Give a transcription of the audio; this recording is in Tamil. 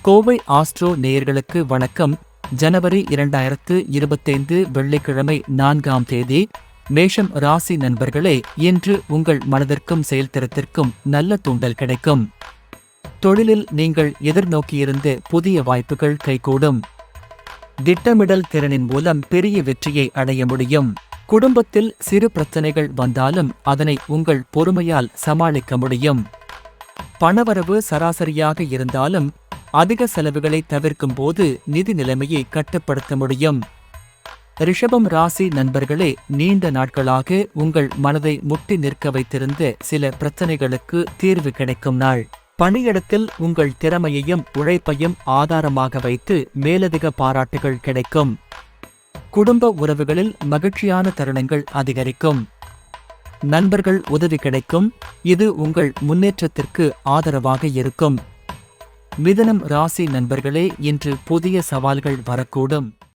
கோவை ஆஸ்ட்ரோ நேயர்களுக்கு வணக்கம். ஜனவரி 2025 வெள்ளிக்கிழமை 4ஆம் தேதி. மேஷம் ராசி நண்பர்களே, இன்று உங்கள் மனதிற்கும் செயல்திறத்திற்கும் நல்ல தூண்டல் கிடைக்கும். தொழிலில் நீங்கள் எதிர்நோக்கியிருந்த புதிய வாய்ப்புகள் கைகூடும். திட்டமிடல் திறனின் மூலம் பெரிய வெற்றியை அடைய முடியும். குடும்பத்தில் சிறு பிரச்சனைகள் வந்தாலும் அதனை உங்கள் பொறுமையால் சமாளிக்க முடியும். பணவரவு சராசரியாக இருந்தாலும் அதிக செலவுகளை தவிர்க்கும் போது நிதி நிலைமையை கட்டுப்படுத்த முடியும். ரிஷபம் ராசி நண்பர்களே, நீண்ட நாட்களாக உங்கள் மனதை முட்டி நிற்க வைத்திருந்த சில பிரச்சனைகளுக்கு தீர்வு கிடைக்கும் நாள். பணியிடத்தில் உங்கள் திறமையையும் உழைப்பையும் ஆதாரமாக வைத்து மேலதிக பாராட்டுகள் கிடைக்கும். குடும்ப உறவுகளில் மகிழ்ச்சியான தருணங்கள் அதிகரிக்கும். நண்பர்கள் உதவி கிடைக்கும். இது உங்கள் முன்னேற்றத்திற்கு ஆதரவாக இருக்கும். மிதுனம் ராசி நண்பர்களே, இன்று புதிய சவால்கள் வரக்கூடும்.